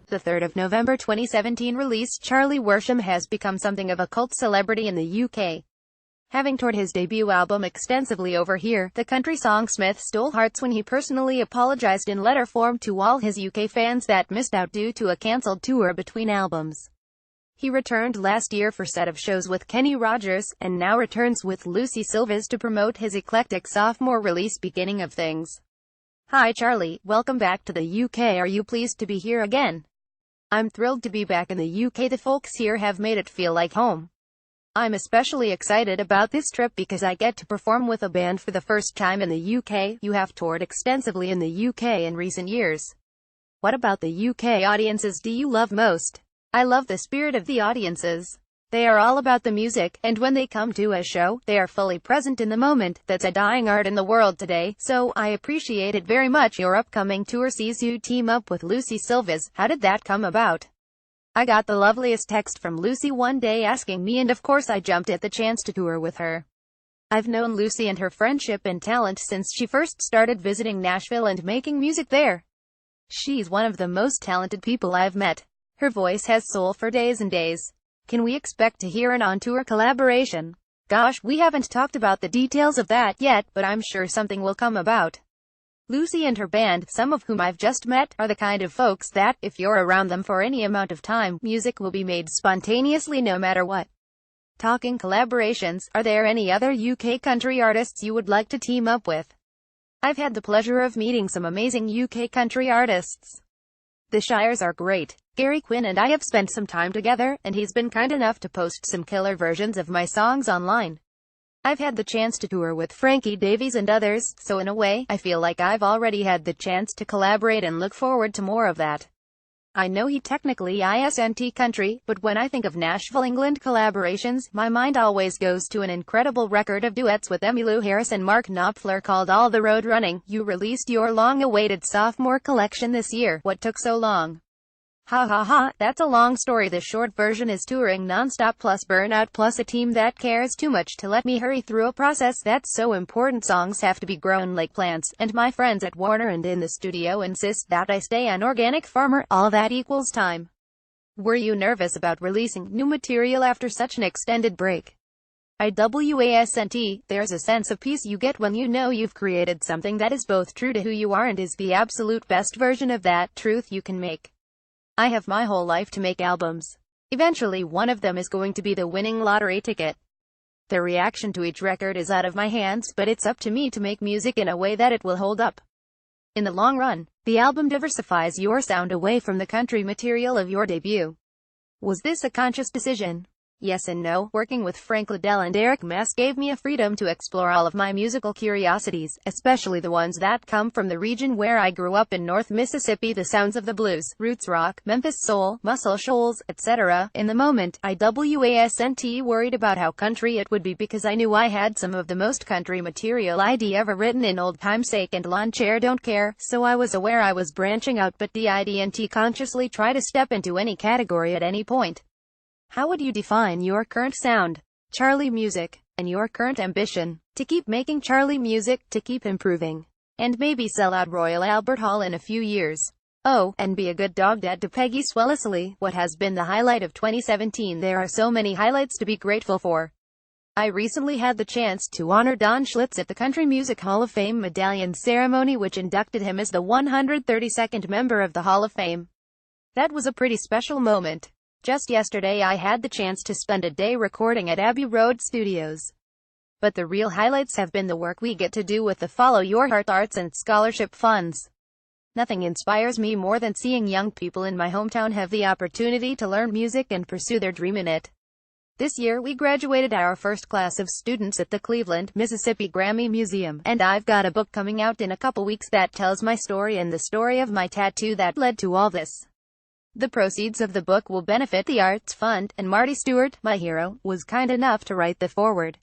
The 3rd of November 2017 release, Charlie Worsham has become something of a cult celebrity in the UK. Having toured his debut album extensively over here, the country songsmith stole hearts when he personally apologised in letter form to all his UK fans that missed out due to a cancelled tour between albums. He returned last year for set of shows with Kenny Rogers, and now returns with Lucy Silvers to promote his eclectic sophomore release Beginning of Things. Hi Charlie, welcome back to the UK. Are you pleased to be here again? I'm thrilled to be back in the UK. The folks here have made it feel like home. I'm especially excited about this trip because I get to perform with a band for the first time in the UK. You have toured extensively in the UK in recent years. What about the UK audiences do you love most? I love the spirit of the audiences. They are all about the music, and when they come to a show, they are fully present in the moment. That's a dying art in the world today, so I appreciate it very much. Your upcoming tour sees you team up with Lucy Silvers. How did that come about? I got the loveliest text from Lucy one day asking me, and of course I jumped at the chance to tour with her. I've known Lucy and her friendship and talent since she first started visiting Nashville and making music there. She's one of the most talented people I've met. Her voice has soul for days and days. Can we expect to hear an on-tour collaboration? Gosh, we haven't talked about the details of that yet, but I'm sure something will come about. Lucy and her band, some of whom I've just met, are the kind of folks that, if you're around them for any amount of time, music will be made spontaneously no matter what. Talking collaborations, are there any other UK country artists you would like to team up with? I've had the pleasure of meeting some amazing UK country artists. The Shires are great. Gary Quinn and I have spent some time together, and he's been kind enough to post some killer versions of my songs online. I've had the chance to tour with Frankie Davies and others, so in a way, I feel like I've already had the chance to collaborate and look forward to more of that. I know he technically isn't country, but when I think of Nashville, England collaborations, my mind always goes to an incredible record of duets with Emmylou Harris and Mark Knopfler called All the Road Running. You released your long-awaited sophomore collection this year. What took so long? Ha ha ha, that's a long story. The short version is touring non-stop plus burnout plus a team that cares too much to let me hurry through a process that's so important. Songs have to be grown like plants, and my friends at Warner and in the studio insist that I stay an organic farmer. All that equals time. Were you nervous about releasing new material after such an extended break? There's a sense of peace you get when you know you've created something that is both true to who you are and is the absolute best version of that truth you can make. I have my whole life to make albums. Eventually one of them is going to be the winning lottery ticket. The reaction to each record is out of my hands, but it's up to me to make music in a way that it will hold up. In the long run, the album diversifies your sound away from the country material of your debut. Was this a conscious decision? Yes and no. Working with Frank Liddell and Eric Mess gave me a freedom to explore all of my musical curiosities, especially the ones that come from the region where I grew up in North Mississippi. The sounds of the blues, roots rock, Memphis soul, Muscle Shoals, etc. In the moment, I wasn't worried about how country it would be because I knew I had some of the most country material I'd ever written in Old Time's Sake and Lawn Chair Don't Care, so I was aware I was branching out but didn't consciously try to step into any category at any point. How would you define your current sound, Charlie music, and your current ambition? To keep making Charlie music, to keep improving, and maybe sell out Royal Albert Hall in a few years. Oh, and be a good dog dad to Peggy Swellisley. What has been the highlight of 2017? There are so many highlights to be grateful for. I recently had the chance to honor Don Schlitz at the Country Music Hall of Fame medallion ceremony, which inducted him as the 132nd member of the Hall of Fame. That was a pretty special moment. Just yesterday I had the chance to spend a day recording at Abbey Road Studios. But the real highlights have been the work we get to do with the Follow Your Heart Arts and Scholarship Funds. Nothing inspires me more than seeing young people in my hometown have the opportunity to learn music and pursue their dream in it. This year we graduated our first class of students at the Cleveland, Mississippi Grammy Museum, and I've got a book coming out in a couple weeks that tells my story and the story of my tattoo that led to all this. The proceeds of the book will benefit the Arts Fund, and Marty Stewart, my hero, was kind enough to write the foreword.